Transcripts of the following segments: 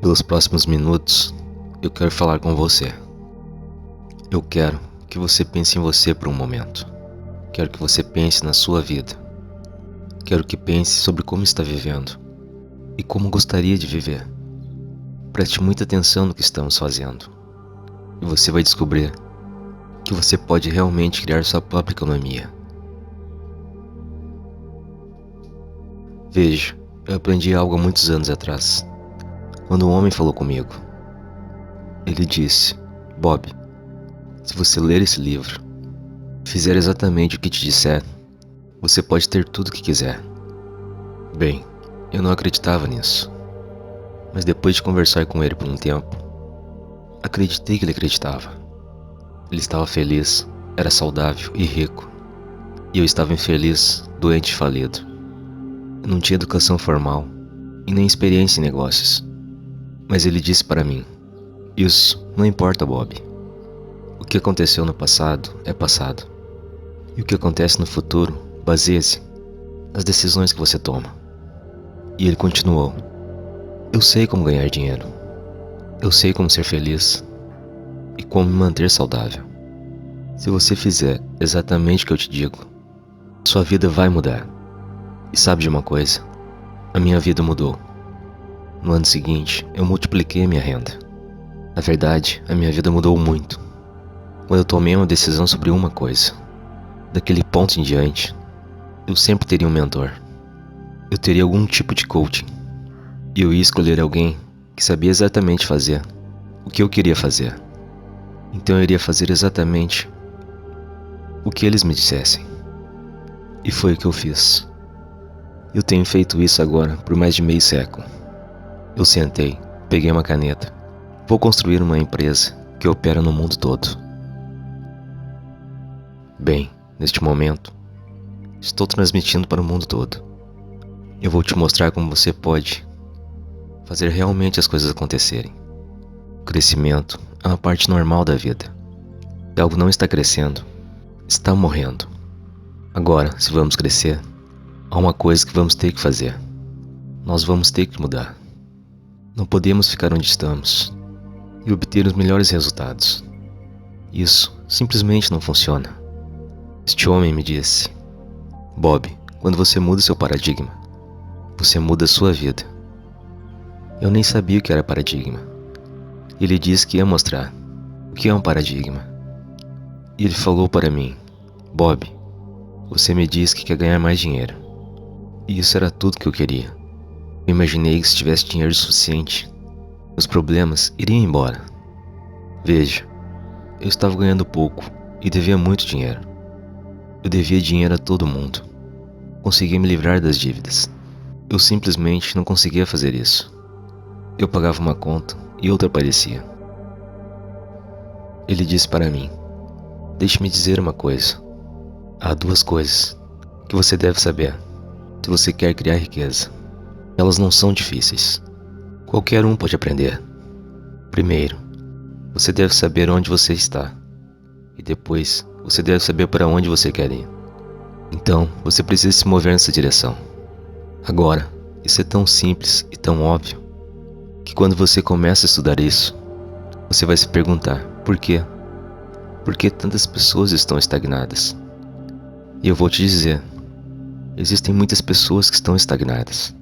Pelos próximos minutos, eu quero falar com você. Eu quero que você pense em você por um momento. Quero que você pense na sua vida. Quero que pense sobre como está vivendo e como gostaria de viver. Preste muita atenção no que estamos fazendo e você vai descobrir que você pode realmente criar sua própria economia. Veja, eu aprendi algo há muitos anos atrás, quando um homem falou comigo. Ele disse: Bob, se você ler esse livro, fizer exatamente o que te disser, você pode ter tudo o que quiser. Bem, eu não acreditava nisso, mas depois de conversar com ele por um tempo, acreditei que ele acreditava. Ele estava feliz, era saudável e rico, e eu estava infeliz, doente e falido. Eu não tinha educação formal e nem experiência em negócios, mas ele disse para mim: isso não importa, Bob. O que aconteceu no passado é passado, e o que acontece no futuro baseia-se nas decisões que você toma. E ele continuou: eu sei como ganhar dinheiro, eu sei como ser feliz e como me manter saudável. Se você fizer exatamente o que eu te digo, sua vida vai mudar. E sabe de uma coisa? A minha vida mudou. No ano seguinte, eu multipliquei a minha renda. Na verdade, a minha vida mudou muito. Quando eu tomei uma decisão sobre uma coisa, daquele ponto em diante, eu sempre teria um mentor. Eu teria algum tipo de coaching. E eu ia escolher alguém que sabia exatamente fazer o que eu queria fazer. Então eu iria fazer exatamente o que eles me dissessem. E foi o que eu fiz. Eu tenho feito isso agora por mais de meio século. Eu sentei, peguei uma caneta. Vou construir uma empresa que opera no mundo todo. Bem, neste momento, estou transmitindo para o mundo todo. Eu vou te mostrar como você pode fazer realmente as coisas acontecerem. O crescimento é uma parte normal da vida. Se algo não está crescendo, está morrendo. Agora, se vamos crescer, há uma coisa que vamos ter que fazer. Nós vamos ter que mudar. Não podemos ficar onde estamos e obter os melhores resultados. Isso simplesmente não funciona. Este homem me disse: Bob, quando você muda seu paradigma, você muda a sua vida. Eu nem sabia o que era paradigma. Ele disse que ia mostrar o que é um paradigma. E ele falou para mim: Bob, você me disse que quer ganhar mais dinheiro. E isso era tudo que eu queria. Eu imaginei que se tivesse dinheiro suficiente, os problemas iriam embora. Veja, eu estava ganhando pouco e devia muito dinheiro. Eu devia dinheiro a todo mundo. Consegui me livrar das dívidas. Eu simplesmente não conseguia fazer isso. Eu pagava uma conta e outra aparecia. Ele disse para mim: deixe-me dizer uma coisa. Há duas coisas que você deve saber se você quer criar riqueza. Elas não são difíceis. Qualquer um pode aprender. Primeiro, você deve saber onde você está. E depois, você deve saber para onde você quer ir. Então, você precisa se mover nessa direção. Agora, isso é tão simples e tão óbvio que quando você começa a estudar isso, você vai se perguntar: por quê? Por que tantas pessoas estão estagnadas? E eu vou te dizer: existem muitas pessoas que estão estagnadas.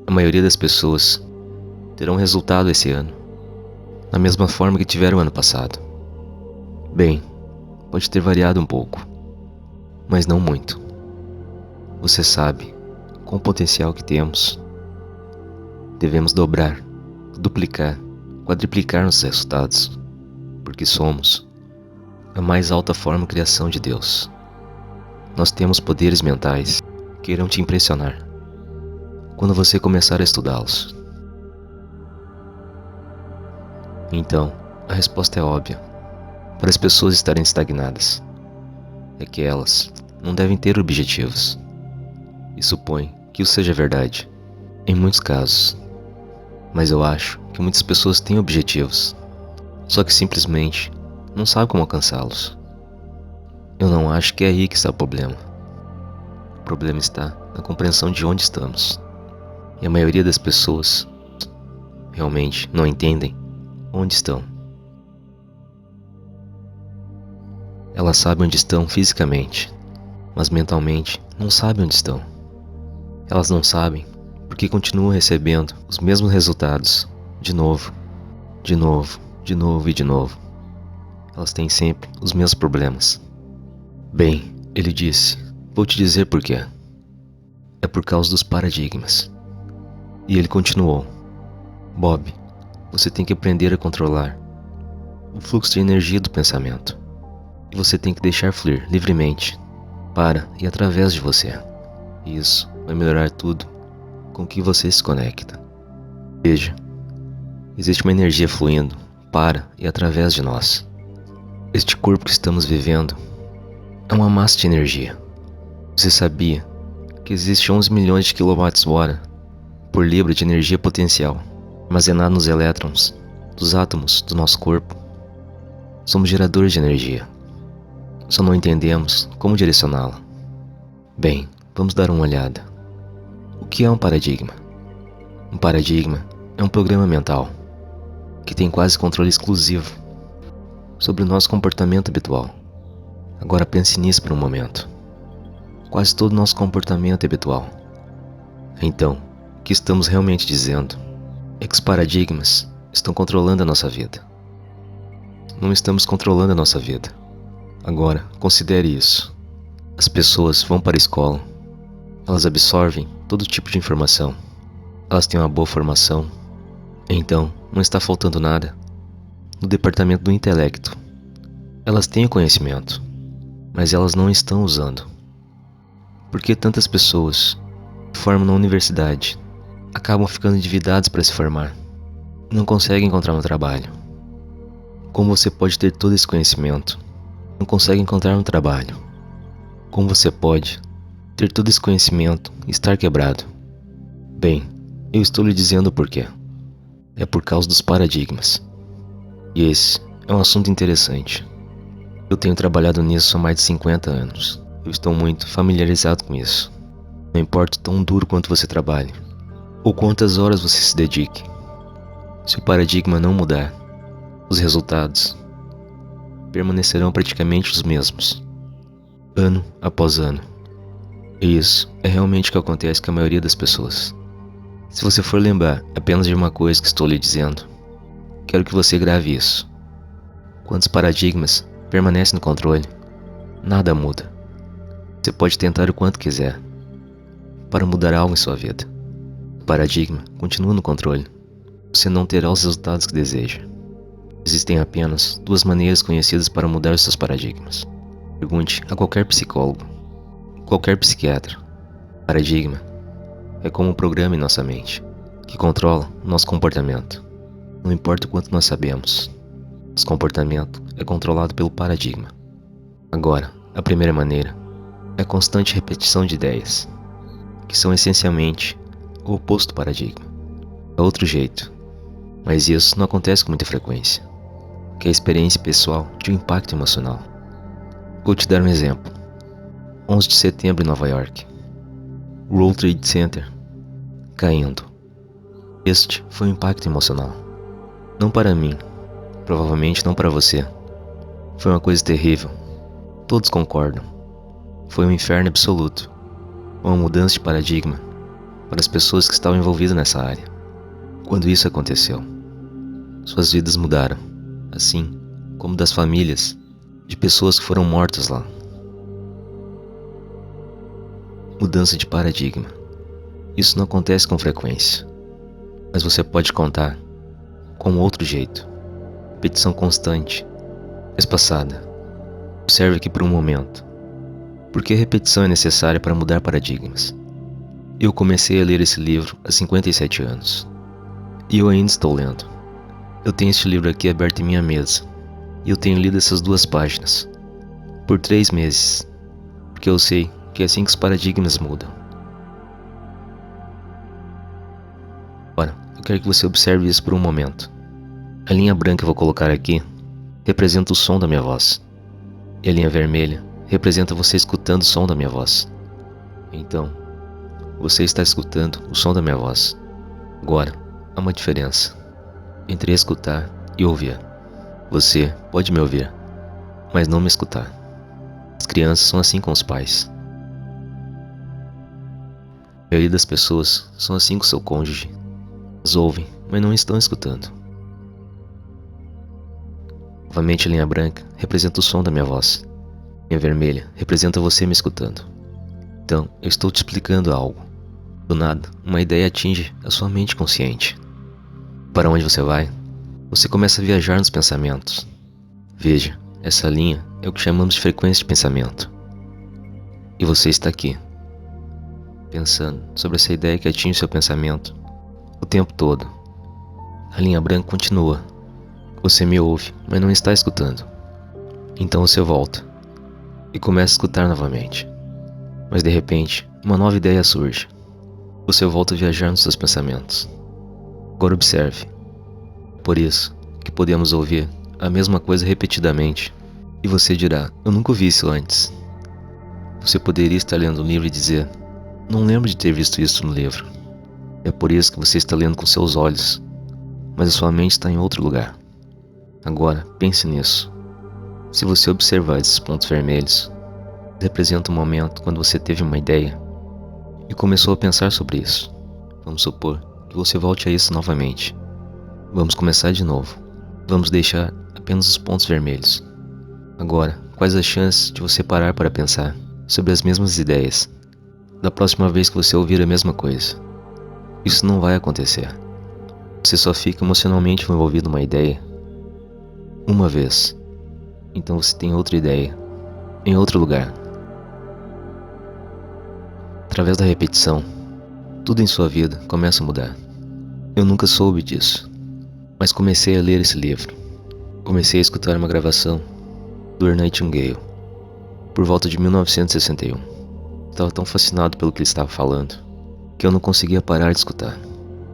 A maioria das pessoas terão resultado esse ano, da mesma forma que tiveram ano passado. Bem, pode ter variado um pouco, mas não muito. Você sabe, com o potencial que temos, devemos dobrar, duplicar, quadriplicar nossos resultados, porque somos a mais alta forma de criação de Deus. Nós temos poderes mentais que irão te impressionar quando você começar a estudá-los. Então, a resposta é óbvia. Para as pessoas estarem estagnadas, é que elas não devem ter objetivos. E supõe que isso seja verdade em muitos casos. Mas eu acho que muitas pessoas têm objetivos, só que simplesmente não sabem como alcançá-los. Eu não acho que é aí que está o problema. O problema está na compreensão de onde estamos. E a maioria das pessoas realmente não entendem onde estão. Elas sabem onde estão fisicamente, mas mentalmente não sabem onde estão. Elas não sabem porque continuam recebendo os mesmos resultados, de novo, de novo, de novo e de novo. Elas têm sempre os mesmos problemas. Bem, ele disse, vou te dizer por quê. É por causa dos paradigmas. E ele continuou, Bob, você tem que aprender a controlar o fluxo de energia do pensamento. E você tem que deixar fluir livremente, para e através de você. Isso vai melhorar tudo com que você se conecta. Veja, existe uma energia fluindo para e através de nós. Este corpo que estamos vivendo é uma massa de energia. Você sabia que existe 11 milhões de kWh por libra de energia potencial armazenada nos elétrons dos átomos do nosso corpo? Somos geradores de energia. Só não entendemos como direcioná-la. Bem, vamos dar uma olhada. O que é um paradigma? Um paradigma é um programa mental que tem quase controle exclusivo sobre o nosso comportamento habitual. Agora pense nisso por um momento. Quase todo o nosso comportamento é habitual. Então, o que estamos realmente dizendo é que os paradigmas estão controlando a nossa vida. Não estamos controlando a nossa vida. Agora, considere isso. As pessoas vão para a escola. Elas absorvem todo tipo de informação. Elas têm uma boa formação. Então, não está faltando nada no departamento do intelecto. Elas têm o conhecimento, mas elas não estão usando. Por que tantas pessoas que formam na universidade acabam ficando endividadas para se formar e não conseguem encontrar um trabalho? Como você pode ter todo esse conhecimento e não consegue encontrar um trabalho? Como você pode ter todo esse conhecimento e estar quebrado? Bem, eu estou lhe dizendo o porquê. É por causa dos paradigmas. E esse é um assunto interessante. Eu tenho trabalhado nisso há mais de 50 anos. Eu estou muito familiarizado com isso. Não importa o tão duro quanto você trabalhe, ou quantas horas você se dedique. Se o paradigma não mudar, os resultados permanecerão praticamente os mesmos, ano após ano. E isso é realmente o que acontece com a maioria das pessoas. Se você for lembrar apenas de uma coisa que estou lhe dizendo, quero que você grave isso. Quando os paradigmas permanecem no controle, nada muda. Você pode tentar o quanto quiser para mudar algo em sua vida. O paradigma continua no controle. Você não terá os resultados que deseja. Existem apenas duas maneiras conhecidas para mudar os seus paradigmas. Pergunte a qualquer psicólogo, qualquer psiquiatra. O paradigma é como um programa em nossa mente, que controla o nosso comportamento. Não importa o quanto nós sabemos, nosso comportamento é controlado pelo paradigma. Agora, a primeira maneira é a constante repetição de ideias, que são essencialmente o oposto do paradigma. É outro jeito, mas isso não acontece com muita frequência, que é a experiência pessoal de um impacto emocional. Vou te dar um exemplo. 11 de setembro em Nova York. World Trade Center caindo. Este foi um impacto emocional. Não para mim, provavelmente não para você. Foi uma coisa terrível. Todos concordam. Foi um inferno absoluto. Uma mudança de paradigma para as pessoas que estavam envolvidas nessa área. Quando isso aconteceu, suas vidas mudaram, assim como das famílias de pessoas que foram mortas lá. Mudança de paradigma. Isso não acontece com frequência, mas você pode contar com outro jeito. Repetição constante, espaçada. Observe aqui por um momento. Por que a repetição é necessária para mudar paradigmas? Eu comecei a ler esse livro há 57 anos. E eu ainda estou lendo. Eu tenho este livro aqui aberto em minha mesa. E eu tenho lido essas 2 páginas por 3 meses. Porque eu sei que é assim que os paradigmas mudam. Agora, eu quero que você observe isso por um momento. A linha branca que eu vou colocar aqui representa o som da minha voz. E a linha vermelha representa você escutando o som da minha voz. Então, você está escutando o som da minha voz. Agora, há uma diferença. entre escutar e ouvir. Você pode me ouvir, mas não me escutar. As crianças são assim com os pais. A maioria das pessoas são assim com seu cônjuge. Elas ouvem, mas não estão escutando. Novamente a linha branca representa o som da minha voz. A linha vermelha representa você me escutando. Então, eu estou te explicando algo. Do nada, uma ideia atinge a sua mente consciente. Para onde você vai? Você começa a viajar nos pensamentos. Veja, essa linha é o que chamamos de frequência de pensamento. E você está aqui, pensando sobre essa ideia que atinge seu pensamento o tempo todo. A linha branca continua. Você me ouve, mas não está escutando. Então você volta e começa a escutar novamente. Mas de repente, uma nova ideia surge. Você volta a viajar nos seus pensamentos. Agora observe. É por isso que podemos ouvir a mesma coisa repetidamente. E você dirá, eu nunca ouvi isso antes. Você poderia estar lendo um livro e dizer, não lembro de ter visto isso no livro. É por isso que você está lendo com seus olhos, mas a sua mente está em outro lugar. Agora, pense nisso. Se você observar esses pontos vermelhos, representa um momento quando você teve uma ideia e começou a pensar sobre isso. Vamos supor que você volte a isso novamente. Vamos começar de novo. Vamos deixar apenas os pontos vermelhos. Agora, quais as chances de você parar para pensar sobre as mesmas ideias da próxima vez que você ouvir a mesma coisa? Isso não vai acontecer. Você só fica emocionalmente envolvido numa ideia uma vez. Então você tem outra ideia em outro lugar. Através da repetição, tudo em sua vida começa a mudar. Eu nunca soube disso, mas comecei a ler esse livro. Comecei a escutar uma gravação do Earl Nightingale por volta de 1961. Estava tão fascinado pelo que ele estava falando que eu não conseguia parar de escutar.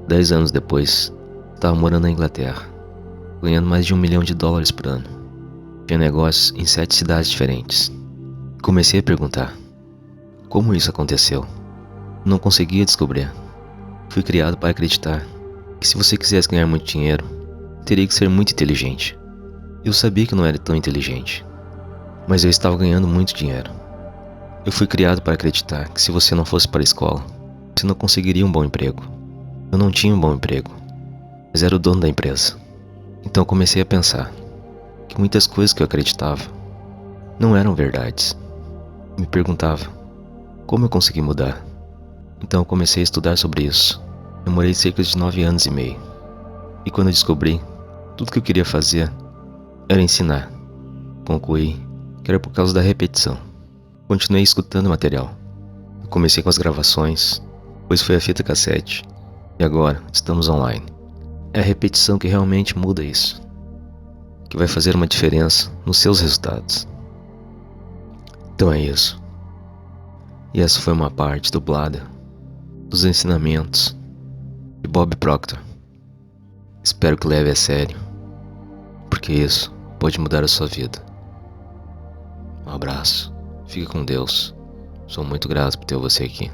10 anos depois, estava morando na Inglaterra, ganhando mais de $1 milhão por ano. Tinha negócios em 7 cidades diferentes. Comecei a perguntar, como isso aconteceu? Não conseguia descobrir. Fui criado para acreditar que se você quisesse ganhar muito dinheiro, teria que ser muito inteligente. Eu sabia que não era tão inteligente, mas eu estava ganhando muito dinheiro. Eu fui criado para acreditar que se você não fosse para a escola, você não conseguiria um bom emprego. Eu não tinha um bom emprego, mas era o dono da empresa. Então comecei a pensar que muitas coisas que eu acreditava não eram verdades. Me perguntava, como eu consegui mudar? Então eu comecei a estudar sobre isso. Demorei cerca de 9 anos e meio. E quando eu descobri, tudo que eu queria fazer era ensinar. Concluí que era por causa da repetição. Continuei escutando o material. Eu comecei com as gravações, depois foi a fita cassete, e agora estamos online. É a repetição que realmente muda isso, que vai fazer uma diferença nos seus resultados. Então é isso. E essa foi uma parte dublada dos ensinamentos de Bob Proctor. Espero que leve a sério, porque isso pode mudar a sua vida. Um abraço, fique com Deus. Sou muito grato por ter você aqui.